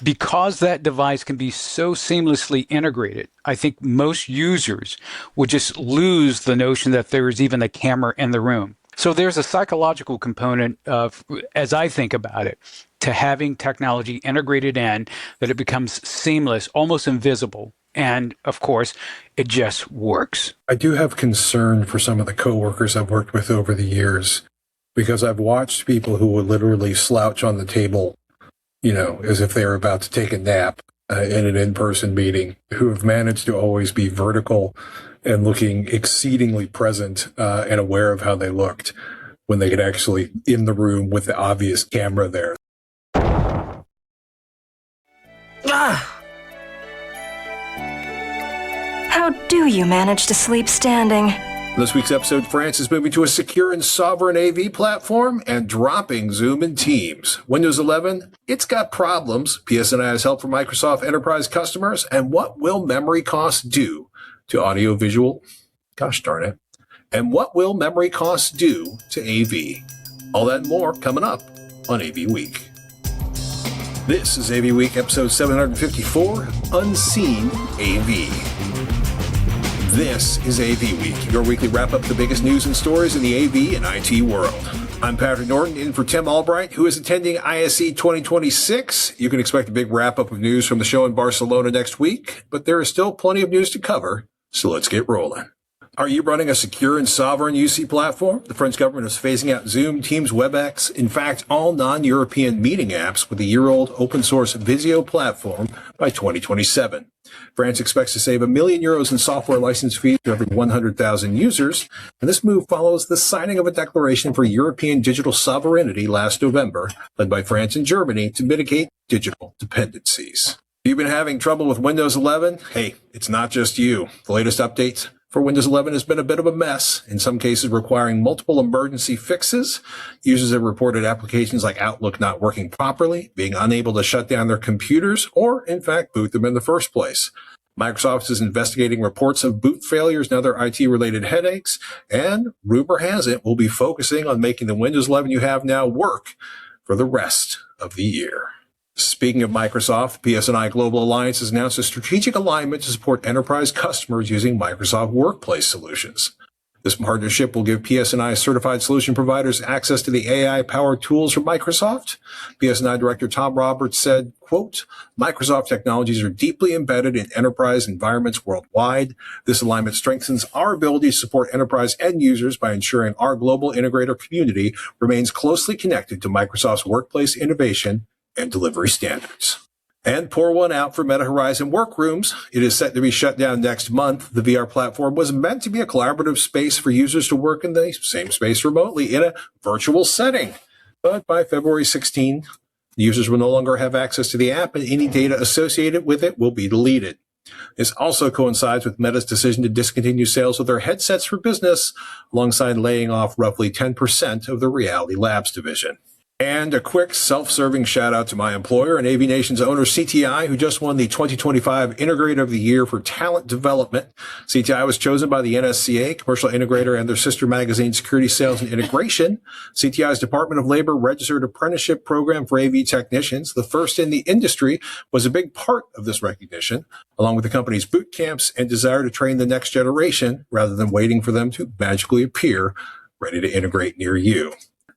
Because that device can be so seamlessly integrated, I think most users would just lose the notion that there is even a camera in the room. So there's a psychological component of, as I think about it, to having technology integrated in, that it becomes seamless, almost invisible. And of course, it just works. I do have concern for some of the coworkers I've worked with over the years, because I've watched people who would literally slouch on the table, as if they were about to take a nap in an in-person meeting, who have managed to always be vertical and looking exceedingly present and aware of how they looked when they could actually in the room with the obvious camera there. How do you manage to sleep standing? This week's episode, France is moving to a secure and sovereign AV platform and dropping Zoom and Teams. Windows 11, it's got problems. PSNI has help from Microsoft enterprise customers. And what will memory costs do to audiovisual? Gosh darn it. And what will memory costs do to AV? All that and more coming up on AV Week. This is AV Week, episode 754, Unseen AV. This is AV Week, your weekly wrap-up of the biggest news and stories in the AV and IT world. I'm Patrick Norton, in for Tim Albright, who is attending ISE 2026. You can expect a big wrap-up of news from the show in Barcelona next week, but there is still plenty of news to cover, so let's get rolling. Are you running a secure and sovereign UC platform? The French government is phasing out Zoom, Teams, WebEx, in fact, all non-European meeting apps with the year-old open-source Visio platform by 2027. France expects to save €1 million in software license fees for every 100,000 users, and this move follows the signing of a declaration for European digital sovereignty last November, led by France and Germany, to mitigate digital dependencies. You've been having trouble with Windows 11? Hey, it's not just you. The latest updates for Windows 11 has been a bit of a mess, in some cases requiring multiple emergency fixes. Users have reported applications like Outlook not working properly, being unable to shut down their computers, or in fact boot them in the first place. Microsoft is investigating reports of boot failures and other IT-related headaches, and rumor has it we'll be focusing on making the Windows 11 you have now work for the rest of the year. Speaking of Microsoft, PSNI Global Alliance has announced a strategic alignment to support enterprise customers using Microsoft Workplace solutions. This partnership will give PSNI certified solution providers access to the AI-powered tools from Microsoft. PSNI Director Tom Roberts said, quote, Microsoft technologies are deeply embedded in enterprise environments worldwide. This alignment strengthens our ability to support enterprise end users by ensuring our global integrator community remains closely connected to Microsoft's workplace innovation and delivery standards. And pour one out for Meta Horizon Workrooms. It is set to be shut down next month. The VR platform was meant to be a collaborative space for users to work in the same space remotely in a virtual setting. But by February 16, users will no longer have access to the app, and any data associated with it will be deleted. This also coincides with Meta's decision to discontinue sales of their headsets for business, alongside laying off roughly 10% of the Reality Labs division. And a quick self-serving shout out to my employer and AVNation's owner, CTI, who just won the 2025 Integrator of the Year for Talent Development. CTI was chosen by the NSCA, Commercial Integrator, and their sister magazine, Security Sales and Integration. CTI's Department of Labor Registered Apprenticeship Program for AV technicians, the first in the industry, was a big part of this recognition, along with the company's boot camps and desire to train the next generation rather than waiting for them to magically appear ready to integrate near you.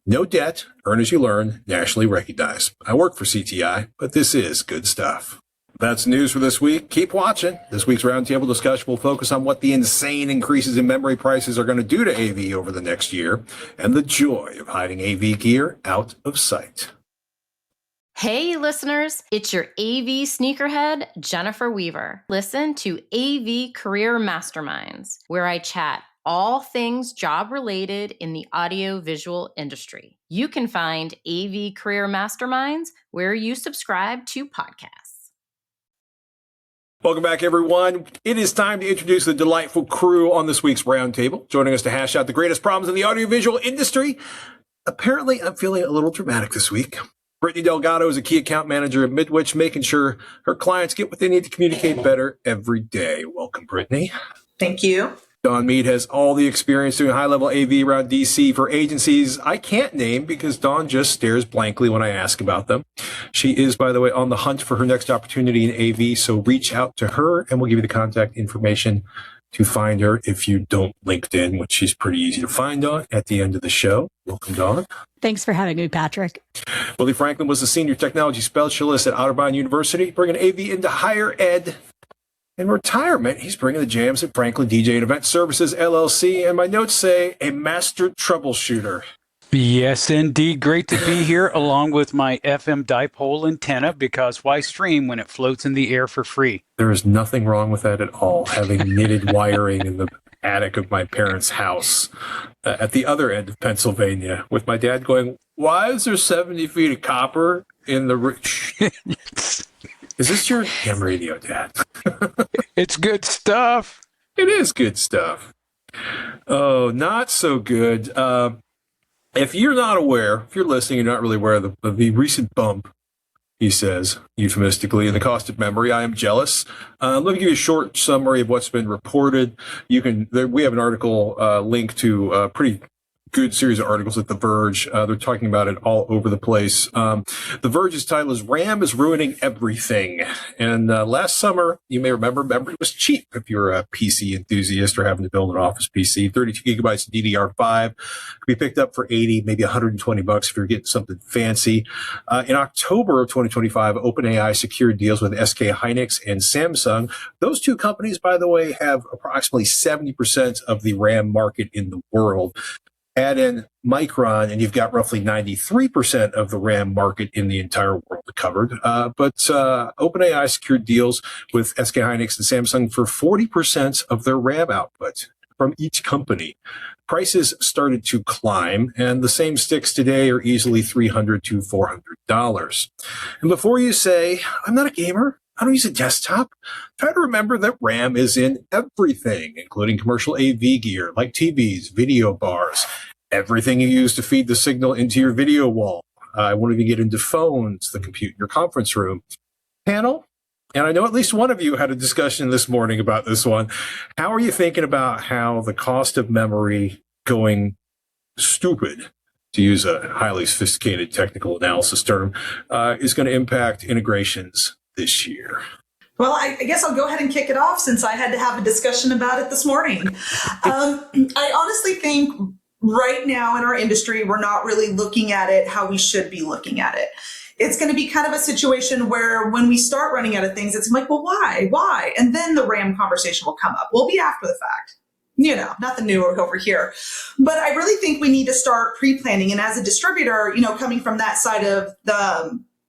No debt, earn as you learn, nationally recognized. I work for CTI, but this is good stuff. That's news for this week. Keep watching. This week's roundtable discussion will focus on what the insane increases in memory prices are going to do to AV over the next year, and the joy of hiding AV gear out of sight. Hey listeners, it's your AV sneakerhead, Jennifer Weaver. Listen to AV Career Masterminds, where I chat all things job-related in the audio-visual industry. You can find AV Career Masterminds where you subscribe to podcasts. Welcome back, everyone. It is time to introduce the delightful crew on this week's roundtable. Joining us to hash out the greatest problems in the audiovisual industry. Apparently, I'm feeling a little dramatic this week. Brittany Delgado is a key account manager at Midwich, making sure her clients get what they need to communicate better every day. Welcome, Brittany. Thank you. Dawn Meade has all the experience doing high-level AV around DC for agencies I can't name because Dawn just stares blankly when I ask about them. She is, by the way, on the hunt for her next opportunity in AV, so reach out to her and we'll give you the contact information to find her if you don't LinkedIn, which she's pretty easy to find on at the end of the show. Welcome, Dawn. Thanks for having me, Patrick. Willie Franklin was the senior technology specialist at Otterbein University, bringing AV into higher ed. In retirement, he's bringing the jams at Franklin DJ and Event Services, LLC, and my notes say a master troubleshooter. Yes, indeed. Great to be here along with my FM dipole antenna, because why stream when it floats in the air for free? There is nothing wrong with that at all, having knitted wiring in the attic of my parents' house at the other end of Pennsylvania, with my dad going, why is there 70 feet of copper in the... Is this your ham radio, Dad? It's good stuff. It is good stuff. Oh, not so good. If you're not aware, if you're listening, you're not really aware of the recent bump, he says, euphemistically, in the cost of memory, I am jealous. Let me give you a short summary of what's been reported. We have an article link to a pretty good series of articles at The Verge. They're talking about it all over the place. The Verge's title is RAM is Ruining Everything. And last summer, you may remember, memory was cheap if you're a PC enthusiast or having to build an office PC. 32 gigabytes of DDR5 could be picked up for 80, maybe $120 if you're getting something fancy. In October of 2025, OpenAI secured deals with SK Hynix and Samsung. Those two companies, by the way, have approximately 70% of the RAM market in the world. Add in Micron, and you've got roughly 93% of the RAM market in the entire world covered. But OpenAI secured deals with SK Hynix and Samsung for 40% of their RAM output from each company. Prices started to climb, and the same sticks today are easily $300 to $400. And before you say, I'm not a gamer, I don't use a desktop, try to remember that RAM is in everything, including commercial AV gear like TVs, video bars, everything you use to feed the signal into your video wall. I won't even get into phones, the compute in your conference room. Panel, and I know at least one of you had a discussion this morning about this one. How are you thinking about how the cost of memory going stupid, to use a highly sophisticated technical analysis term, is going to impact integrations this year? Well, I guess I'll go ahead and kick it off since I had to have a discussion about it this morning. I honestly think right now in our industry, we're not really looking at it how we should be looking at it. It's going to be kind of a situation where when we start running out of things, it's like, well, why? Why? And then the RAM conversation will come up. We'll be after the fact. You know, nothing new over here. But I really think we need to start pre-planning. And as a distributor, you know, coming from that side of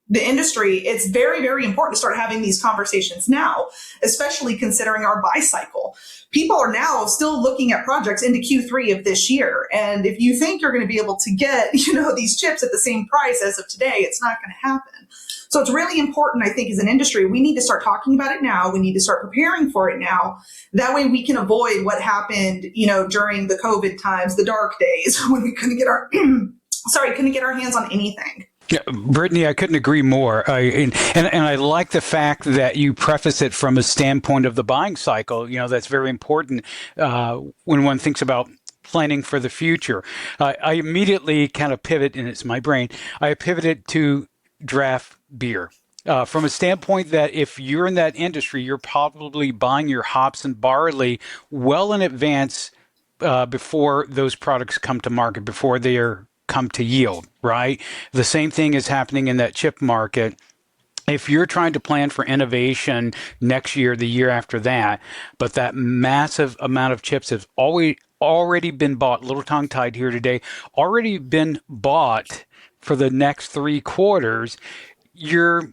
the industry, it's very, very important to start having these conversations now, especially considering our buy cycle. People are now still looking at projects into Q3 of this year. And if you think you're going to be able to get, you know, these chips at the same price as of today, it's not going to happen. So it's really important, I think, as an industry, we need to start talking about it now. We need to start preparing for it now. That way we can avoid what happened, you know, during the COVID times, the dark days, when we couldn't get our, couldn't get our hands on anything. Yeah, Brittany, I couldn't agree more. And I like the fact that you preface it from a standpoint of the buying cycle. You know, that's very important when one thinks about planning for the future. I immediately kind of pivot, and it's my brain, I pivoted to draft beer. From a standpoint that if you're in that industry, you're probably buying your hops and barley well in advance before those products come to market, before they are come to yield, right? The same thing is happening in that chip market. If you're trying to plan for innovation next year, the year after that, but that massive amount of chips have already been bought, little tongue-tied here today, already been bought for the next 3 quarters, you're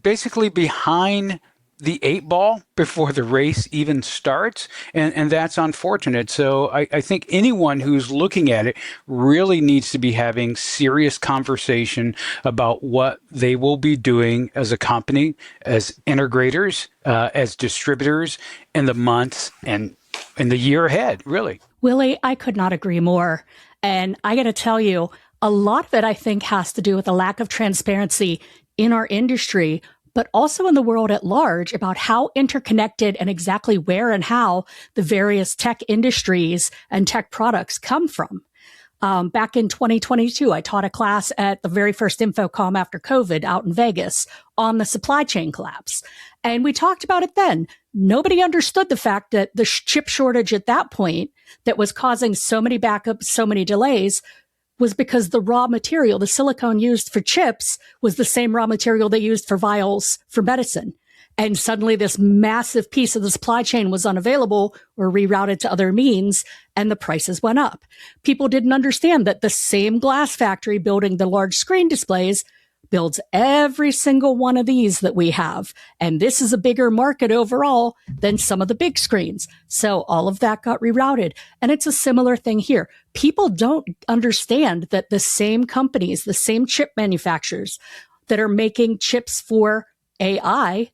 basically behind the 8 ball before the race even starts. And that's unfortunate. So I think anyone who's looking at it really needs to be having serious conversation about what they will be doing as a company, as integrators, as distributors in the months and in the year ahead, really. Willie, I could not agree more. And I got to tell you, a lot of it, I think, has to do with the lack of transparency in our industry, but also in the world at large about how interconnected and exactly where and how the various tech industries and tech products come from. Back in 2022, I taught a class at the very first InfoComm after COVID out in Vegas on the supply chain collapse. And we talked about it then. Nobody understood the fact that the chip shortage at that point that was causing so many backups, so many delays, was because the raw material, the silicone used for chips, was the same raw material they used for vials for medicine. And suddenly this massive piece of the supply chain was unavailable or rerouted to other means, and the prices went up. People didn't understand that the same glass factory building the large screen displays builds every single one of these that we have. And this is a bigger market overall than some of the big screens. So all of that got rerouted. And it's a similar thing here. People don't understand that the same companies, the same chip manufacturers that are making chips for AI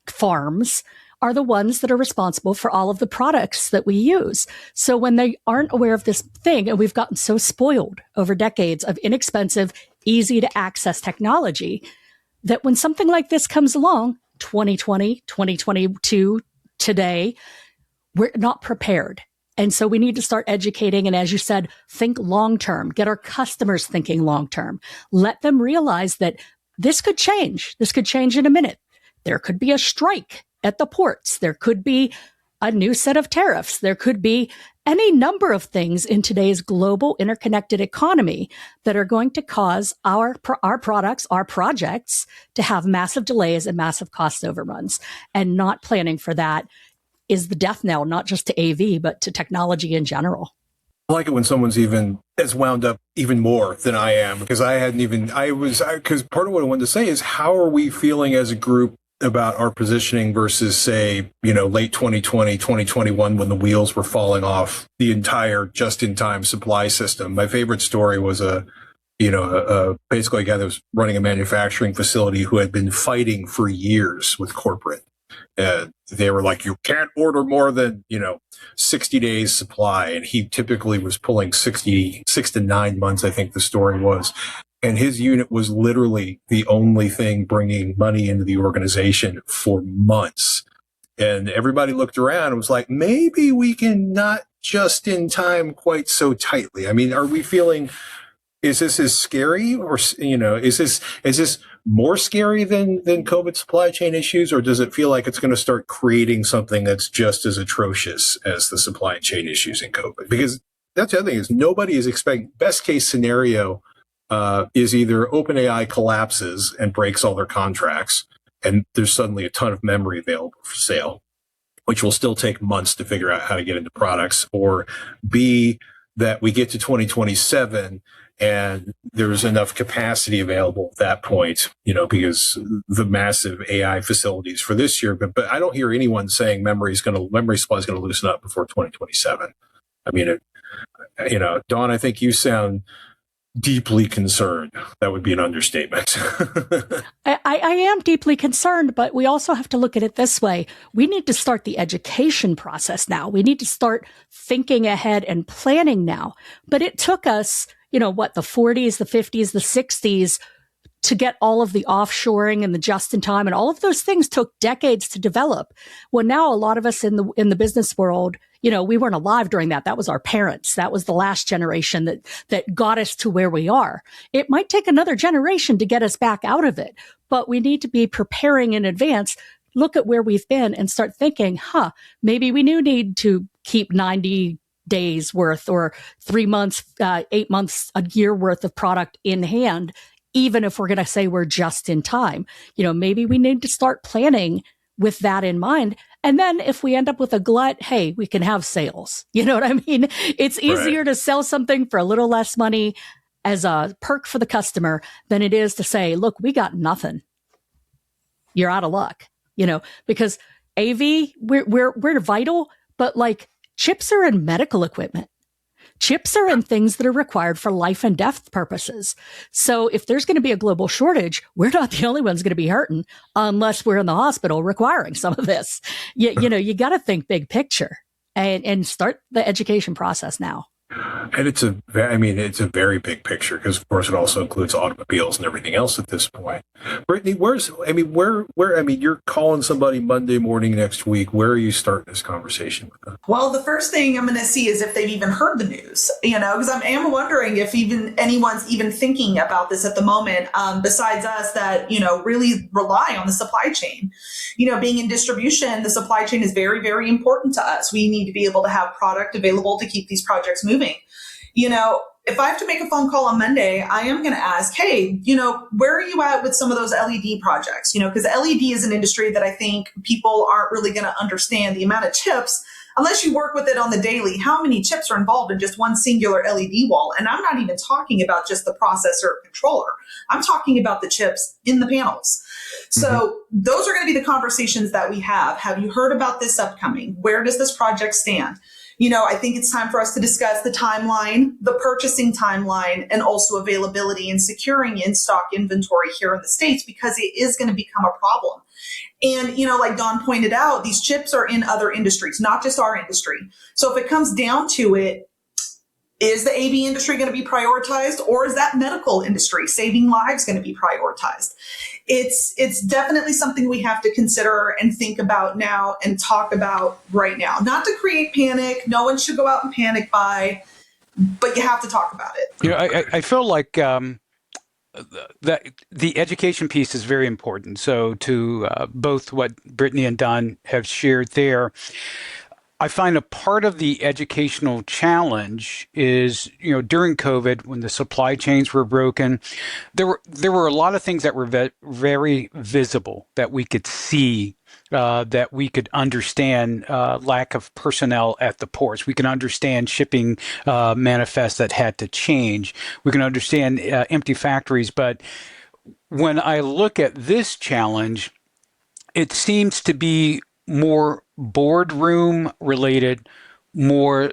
farms are the ones that are responsible for all of the products that we use. So when they aren't aware of this thing, and we've gotten so spoiled over decades of inexpensive, easy to access technology, that when something like this comes along, 2020, 2022, today, we're not prepared. And so we need to start educating. And as you said, think long term, get our customers thinking long term, let them realize that this could change. This could change in a minute. There could be a strike at the ports. There could be a new set of tariffs. There could be any number of things in today's global interconnected economy that are going to cause our products, our projects to have massive delays and massive cost overruns. And not planning for that is the death knell, not just to AV, but to technology in general. I like it when someone's even as wound up even more than I am, because because part of what I wanted to say is, how are we feeling as a group about our positioning versus, say, late 2020, 2021, when the wheels were falling off the entire just-in-time supply system. My favorite story was basically a guy that was running a manufacturing facility who had been fighting for years with corporate. They were like, you can't order more than, 60 days supply. And he typically was pulling 6 to 9 months, I think the story was. And his unit was literally the only thing bringing money into the organization for months. And everybody looked around and was like, maybe we can not just in time quite so tightly. I mean, are we feeling, is this as scary, or, is this more scary than COVID supply chain issues? Or does it feel like it's going to start creating something that's just as atrocious as the supply chain issues in COVID? Because that's the other thing, is nobody is expecting, best case scenario, is either OpenAI collapses and breaks all their contracts, and there's suddenly a ton of memory available for sale, which will still take months to figure out how to get into products, or B, that we get to 2027 and there's enough capacity available at that point, because the massive AI facilities for this year. But I don't hear anyone saying memory supply is going to loosen up before 2027. I mean, Dawn, I think you sound deeply concerned. That would be an understatement. I am deeply concerned, but we also have to look at it this way. We need to start the education process now. We need to start thinking ahead and planning now. But it took us, the 40s, the 50s, the 60s to get all of the offshoring and the just-in-time, and all of those things took decades to develop. Well, now a lot of us in the business world, we weren't alive during that. That was our parents. That was the last generation that got us to where we are. It might take another generation to get us back out of it, but we need to be preparing in advance, look at where we've been and start thinking, maybe we do need to keep 90 days worth or 3 months, 8 months, a year worth of product in hand, even if we're going to say we're just in time. Maybe we need to start planning with that in mind. And then if we end up with a glut, hey, we can have sales. You know what I mean? It's easier to sell something for a little less money as a perk for the customer than it is to say, look, we got nothing. You're out of luck, because AV, we're vital, but like chips are in medical equipment. Chips are in things that are required for life and death purposes. So if there's going to be a global shortage, we're not the only ones going to be hurting unless we're in the hospital requiring some of this. You got to think big picture and start the education process now. And it's it's a very big picture because, of course, it also includes automobiles and everything else at this point. Brittany, you're calling somebody Monday morning next week. Where are you starting this conversation with them? Well, the first thing I'm going to see is if they've even heard the news, because I am wondering if even anyone's even thinking about this at the moment, besides us that, really rely on the supply chain. Being in distribution, the supply chain is very, very important to us. We need to be able to have product available to keep these projects moving. If I have to make a phone call on Monday, I am going to ask, hey, where are you at with some of those LED projects? Because LED is an industry that I think people aren't really going to understand the amount of chips unless you work with it on the daily. How many chips are involved in just one singular LED wall? And I'm not even talking about just the processor or controller. I'm talking about the chips in the panels. So those are going to be the conversations that we have. Have you heard about this upcoming? Where does this project stand? I think it's time for us to discuss the timeline, the purchasing timeline, and also availability and securing in-stock inventory here in the States, because it is going to become a problem. And, like Dawn pointed out, these chips are in other industries, not just our industry. So if it comes down to it, is the AV industry going to be prioritized, or is that medical industry saving lives going to be prioritized? It's definitely something we have to consider and think about now and talk about right now. Not to create panic. No one should go out and panic buy, but you have to talk about it. I feel like that the education piece is very important. So to both what Brittany and Dawn have shared there, I find a part of the educational challenge is, during COVID, when the supply chains were broken, there were a lot of things that were very visible that we could see, that we could understand. Lack of personnel at the ports. We can understand shipping manifests that had to change. We can understand empty factories. But when I look at this challenge, it seems to be more boardroom related, more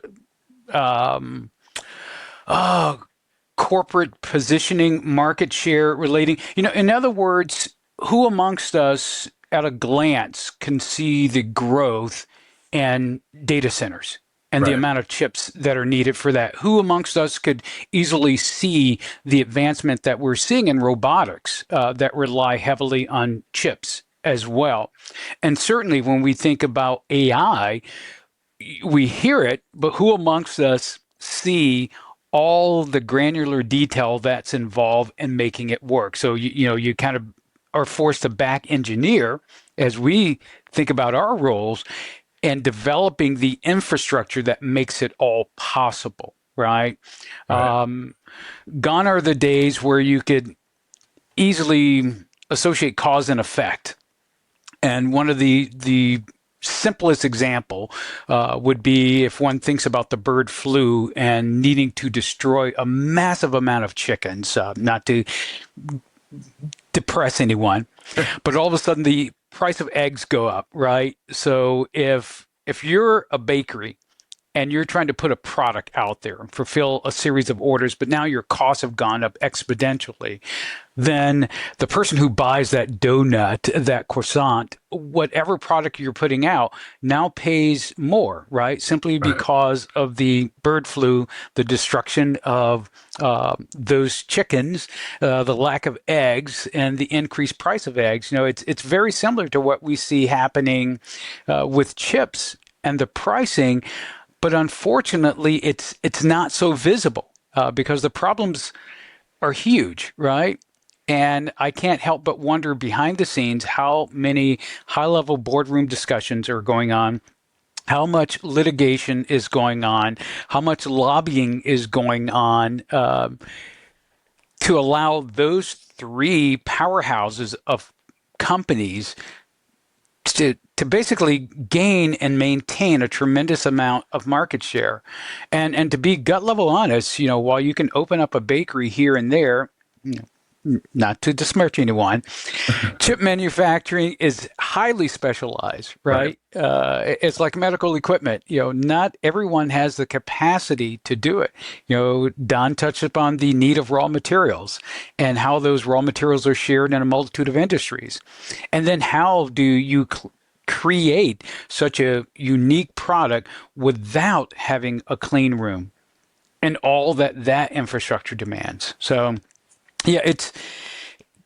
corporate positioning, market share relating. In other words, who amongst us at a glance can see the growth and data centers and the amount of chips that are needed for that? Who amongst us could easily see the advancement that we're seeing in robotics that rely heavily on chips as well? And certainly when we think about AI, we hear it, but who amongst us see all the granular detail that's involved in making it work? So, you kind of are forced to back engineer as we think about our roles and developing the infrastructure that makes it all possible, right? Gone are the days where you could easily associate cause and effect. And one of the simplest example would be if one thinks about the bird flu and needing to destroy a massive amount of chickens, not to depress anyone, but all of a sudden the price of eggs go up, right? So if you're a bakery and you're trying to put a product out there and fulfill a series of orders, but now your costs have gone up exponentially, then the person who buys that donut, that croissant, whatever product you're putting out, now pays more, right? Simply because of the bird flu, the destruction of those chickens, the lack of eggs, and the increased price of eggs. It's very similar to what we see happening with chips and the pricing. But unfortunately, it's not so visible because the problems are huge, right? And I can't help but wonder behind the scenes how many high-level boardroom discussions are going on, how much litigation is going on, how much lobbying is going on to allow those three powerhouses of companies to basically gain and maintain a tremendous amount of market share. And to be gut level honest, while you can open up a bakery here and there, not to besmirch anyone, chip manufacturing is highly specialized, right? It's like medical equipment. Not everyone has the capacity to do it. Don touched upon the need of raw materials and how those raw materials are shared in a multitude of industries. And then how do you create such a unique product without having a clean room, and all that infrastructure demands. So, yeah, it's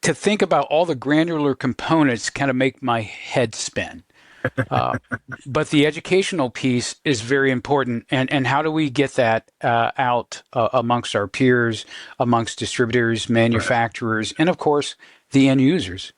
to think about all the granular components kind of make my head spin. But the educational piece is very important. And how do we get that out amongst our peers, amongst distributors, manufacturers, and of course, the end users?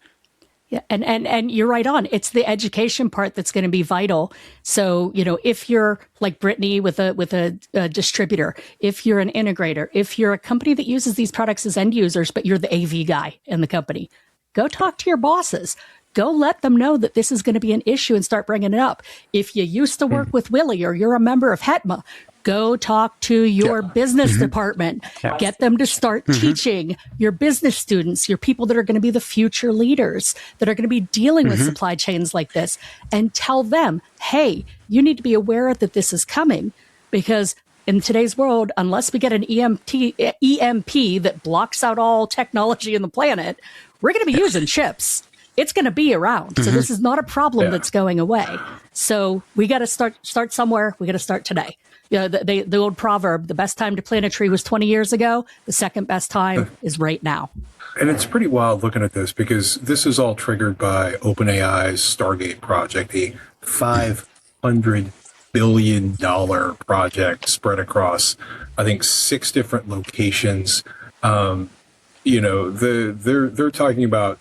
Yeah, and you're right on. It's the education part that's going to be vital. So, if you're like Brittany with a distributor, if you're an integrator, if you're a company that uses these products as end users, but you're the AV guy in the company, go talk to your bosses. Go let them know that this is going to be an issue and start bringing it up. If you used to work with Willie or you're a member of HETMA, go talk to your business department. Get them to start teaching your business students, your people that are going to be the future leaders that are going to be dealing with supply chains like this, and tell them, hey, you need to be aware that this is coming, because in today's world, unless we get an EMP that blocks out all technology in the planet, we're going to be using chips. It's going to be around. So this is not a problem that's going away. So we got to start somewhere. We got to start today. The old proverb, the best time to plant a tree was 20 years ago. The second best time is right now. And it's pretty wild looking at this, because this is all triggered by OpenAI's Stargate project, a $500 billion project spread across, I think, 6 different locations. They're talking about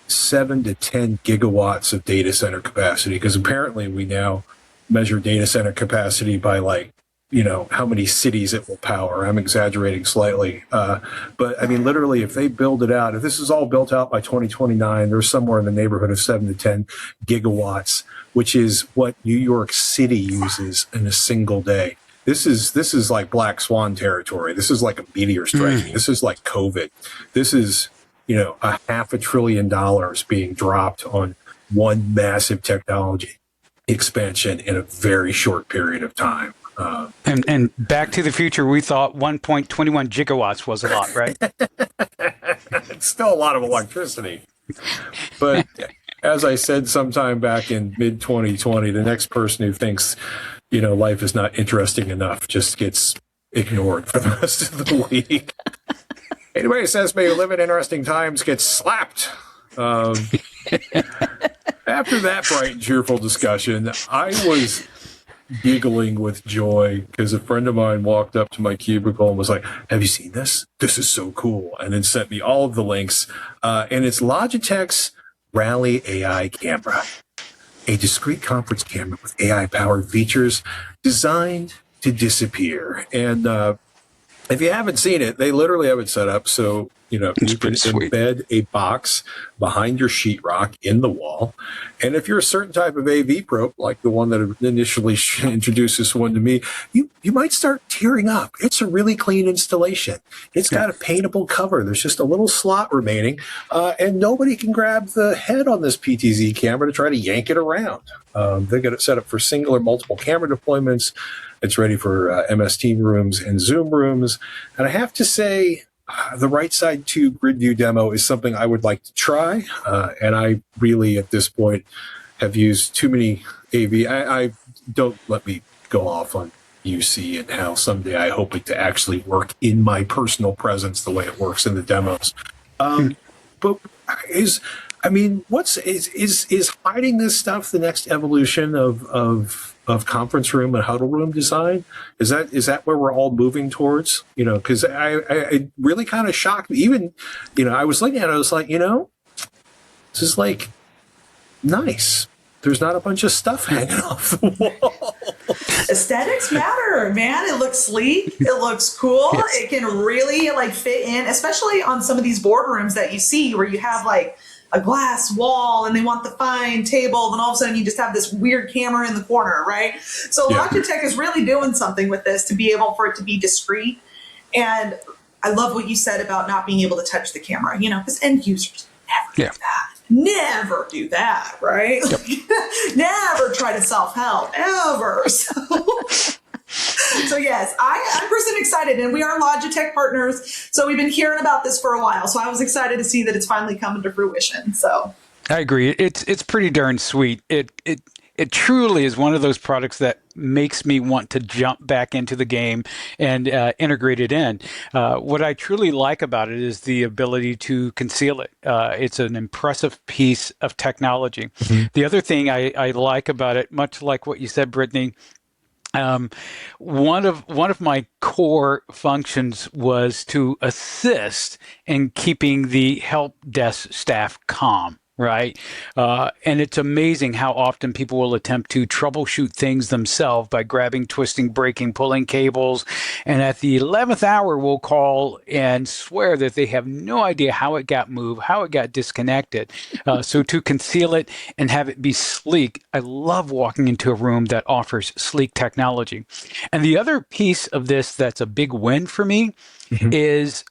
7 to 10 gigawatts of data center capacity, because apparently we now measure data center capacity by how many cities it will power. I'm exaggerating slightly. But I mean, literally, if they build it out, if this is all built out by 2029, there's somewhere in the neighborhood of 7 to 10 gigawatts, which is what New York City uses in a single day. This is like black swan territory. This is like a meteor striking. This is like COVID. This is, $500 billion being dropped on one massive technology expansion in a very short period of time. And Back to the Future, we thought 1.21 gigawatts was a lot, right? It's still a lot of electricity. But as I said sometime back in mid-2020, the next person who thinks, life is not interesting enough just gets ignored for the rest of the week. Anybody who says may you live in interesting times gets slapped. After that bright and cheerful discussion, I was giggling with joy because a friend of mine walked up to my cubicle and was like, have you seen this? This is so cool. And then sent me all of the links. And it's Logitech's Rally AI camera, a discrete conference camera with AI-powered features designed to disappear. And if you haven't seen it, they literally have it set up so you can embed a box behind your sheetrock in the wall. And if you're a certain type of AV pro, like the one that initially introduced this one to me, you might start tearing up. It's a really clean installation. It's got a paintable cover. There's just a little slot remaining, and nobody can grab the head on this PTZ camera to try to yank it around. They got it set up for single or multiple camera deployments. It's ready for MS Team rooms and Zoom rooms. And I have to say, the right side 2 grid view demo is something I would like to try. And I really, at this point, have used too many AV. I don't let me go off on UC and how someday I hope it to actually work in my personal presence the way it works in the demos. But is hiding this stuff the next evolution of conference room and huddle room design? Is that where we're all moving towards? Because I really kind of shocked me. Even, I was looking at it, I was like, this is like nice. There's not a bunch of stuff hanging off the wall. Aesthetics matter, man. It looks sleek. It looks cool. Yes. It can really fit in, especially on some of these boardrooms that you see where you have a glass wall and they want the fine table, then all of a sudden you just have this weird camera in the corner, right? So Logitech is really doing something with this to be able for it to be discreet. And I love what you said about not being able to touch the camera, because end users never do that. Never do that, right? Yep. Never try to self-help, ever. So yes, I'm personally excited, and we are Logitech partners, so we've been hearing about this for a while. So I was excited to see that it's finally coming to fruition. So I agree. It's pretty darn sweet. it truly is one of those products that makes me want to jump back into the game and integrate it in. What I truly like about it is the ability to conceal it. It's an impressive piece of technology. The other thing I like about it, much like what you said, Brittany, one of my core functions was to assist in keeping the help desk staff calm. Right. And it's amazing how often people will attempt to troubleshoot things themselves by grabbing, twisting, breaking, pulling cables. And at the 11th hour, will call and swear that they have no idea how it got moved, how it got disconnected. So to conceal it and have it be sleek, I love walking into a room that offers sleek technology. And the other piece of this that's a big win for me is,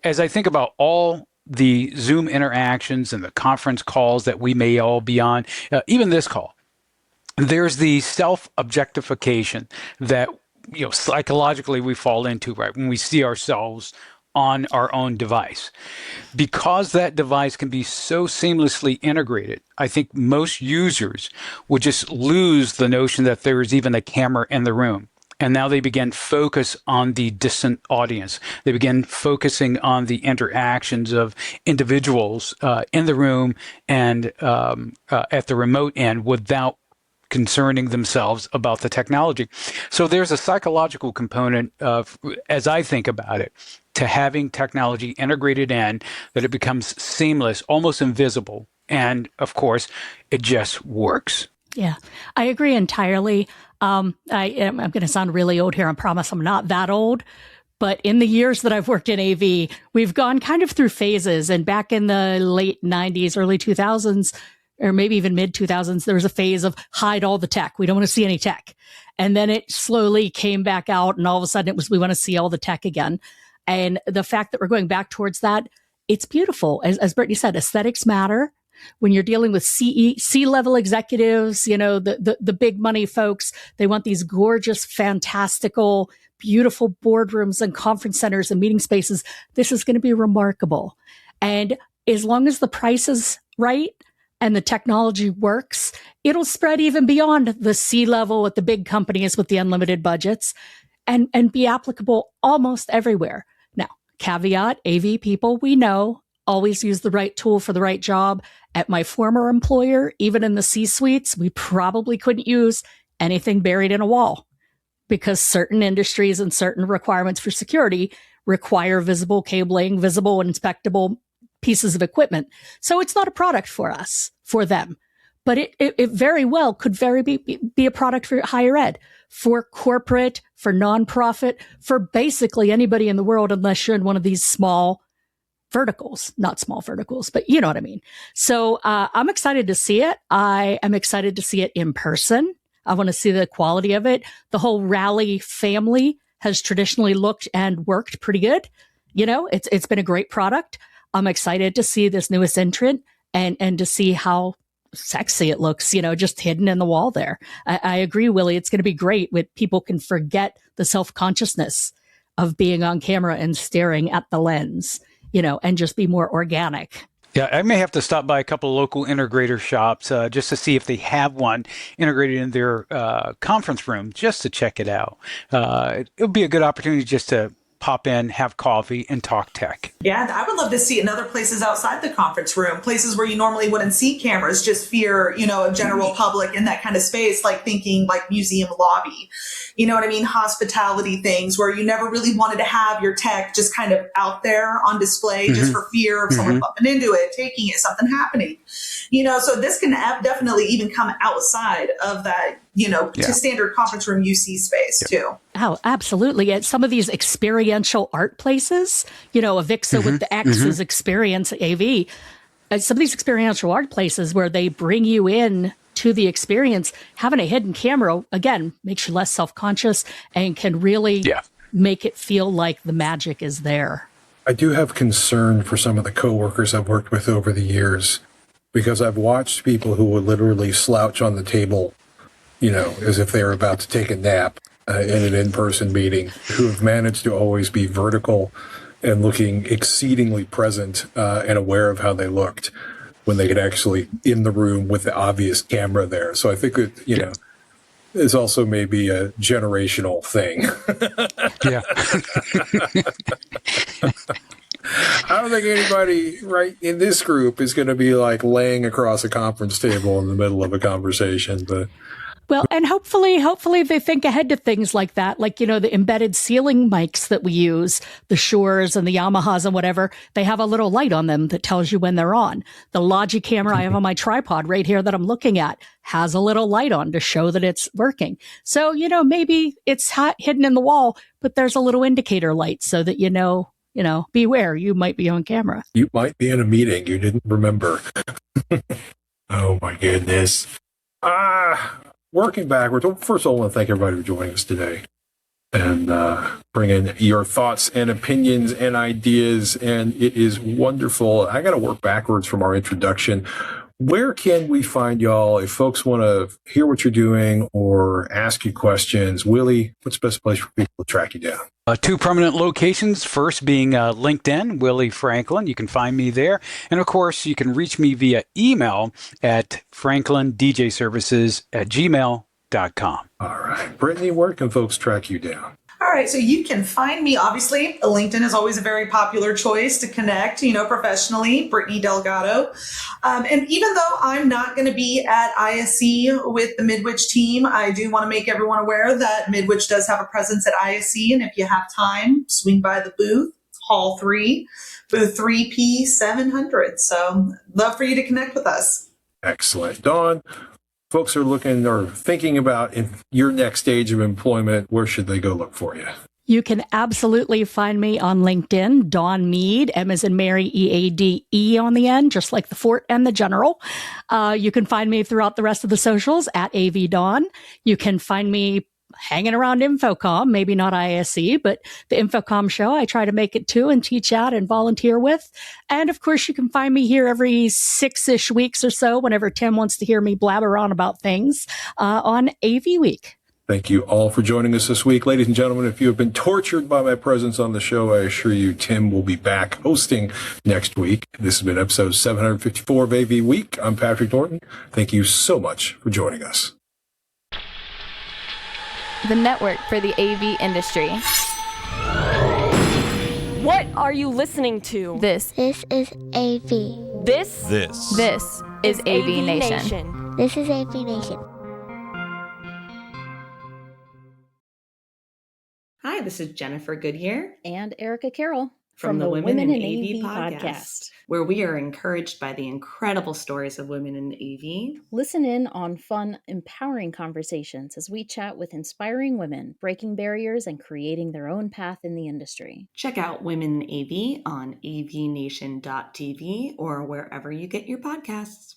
as I think about all the Zoom interactions and the conference calls that we may all be on, even this call, there's the self-objectification that, psychologically we fall into, right? When we see ourselves on our own device. Because that device can be so seamlessly integrated, I think most users would just lose the notion that there is even a camera in the room. And now they begin focus on the distant audience. They begin focusing on the interactions of individuals in the room and at the remote end without concerning themselves about the technology. So there's a psychological component of, as I think about it, to having technology integrated in, that it becomes seamless, almost invisible. And of course, it just works. Yeah, I agree entirely. I'm going to sound really old here. I promise I'm not that old. But in the years that I've worked in AV, we've gone kind of through phases. And back in the late 90s, early 2000s, or maybe even mid 2000s, there was a phase of hide all the tech. We don't want to see any tech. And then it slowly came back out. And all of a sudden it was, we want to see all the tech again. And the fact that we're going back towards that, it's beautiful. As Brittany said, aesthetics matter. When you're dealing with C-level executives, the big money folks, they want these gorgeous, fantastical, beautiful boardrooms and conference centers and meeting spaces. This is going to be remarkable. And as long as the price is right and the technology works, it'll spread even beyond the C-level with the big companies with the unlimited budgets and be applicable almost everywhere. Now, caveat, AV people, we know, always use the right tool for the right job. At my former employer, even in the C-suites, we probably couldn't use anything buried in a wall because certain industries and certain requirements for security require visible cabling, visible and inspectable pieces of equipment. So it's not a product for us, for them. But it very well could be a product for higher ed, for corporate, for nonprofit, for basically anybody in the world, unless you're in one of these small verticals, not small verticals, but you know what I mean. So I'm excited to see it. I am excited to see it in person. I want to see the quality of it. The whole Rally family has traditionally looked and worked pretty good. It's been a great product. I'm excited to see this newest entrant and to see how sexy it looks, just hidden in the wall there. I agree, Willie. It's going to be great when people can forget the self-consciousness of being on camera and staring at the lens, and just be more organic. Yeah, I may have to stop by a couple of local integrator shops just to see if they have one integrated in their conference room, just to check it out. It would be a good opportunity just to pop in, have coffee, and talk tech. Yeah, I would love to see it in other places outside the conference room, places where you normally wouldn't see cameras, just fear, a general public in that kind of space, like thinking like museum lobby, you know what I mean? Hospitality things where you never really wanted to have your tech just kind of out there on display just for fear of someone bumping into it, taking it, something happening, so this can definitely even come outside of that, to standard conference room UC space too. Oh, absolutely. At some of these experiential art places, Avixa with the X's Experience AV, at some of these experiential art places where they bring you in to the experience, having a hidden camera, again, makes you less self-conscious and can really make it feel like the magic is there. I do have concern for some of the coworkers I've worked with over the years, because I've watched people who would literally slouch on the table, as if they were about to take a nap in an in-person meeting, who have managed to always be vertical and looking exceedingly present and aware of how they looked. when they could actually in the room with the obvious camera there. So I think it, is also maybe a generational thing. Yeah. I don't think anybody right in this group is going to be like laying across a conference table in the middle of a conversation, but Well, and hopefully they think ahead to things like that. Like, the embedded ceiling mics that we use, the Shures and the Yamahas and whatever, they have a little light on them that tells you when they're on. The Logi camera I have on my tripod right here that I'm looking at has a little light on to show that it's working. So, maybe it's hidden in the wall, but there's a little indicator light so that beware, you might be on camera. you might be in a meeting you didn't remember. Oh my goodness. Working backwards. Well, first of all, I want to thank everybody for joining us today and bringing your thoughts and opinions and ideas. And it is wonderful. I got to work backwards from our introduction. Where can we find y'all if folks want to hear what you're doing or ask you questions? Willie, what's the best place for people to track you down? 2 permanent locations, first being LinkedIn, Willie Franklin. You can find me there. And of course, you can reach me via email at franklindjservices@gmail.com. All right. Brittany, where can folks track you down? All right, so you can find me, obviously, LinkedIn is always a very popular choice to connect, professionally, Brittany Delgado. And even though I'm not going to be at ISE with the Midwich team, I do want to make everyone aware that Midwich does have a presence at ISE. And if you have time, swing by the booth, Hall 3, booth 3P700. So love for you to connect with us. Excellent. Dawn, folks are looking or thinking about in your next stage of employment, where should they go look for you? You can absolutely find me on LinkedIn, Dawn Meade, M as in Mary, EADE on the end, just like the fort and the general. You can find me throughout the rest of the socials at AVDawn. You can find me hanging around Infocom, maybe not ISE, but the Infocom show I try to make it to and teach at and volunteer with. And of course, you can find me here every 6-ish weeks or so whenever Tim wants to hear me blabber on about things on AVWeek. Thank you all for joining us this week. Ladies and gentlemen, if you have been tortured by my presence on the show, I assure you Tim will be back hosting next week. This has been episode 754 of AV Week. I'm Patrick Norton. Thank you so much for joining us. The network for the AV industry. What are you listening to? This is AV. This is AVNation. This is AVNation. Hi, this is Jennifer Goodyear and Erica Carroll from the Women in AV podcast, where we are encouraged by the incredible stories of women in AV. Listen in on fun, empowering conversations as we chat with inspiring women, breaking barriers and creating their own path in the industry. Check out Women in AV on avnation.tv or wherever you get your podcasts.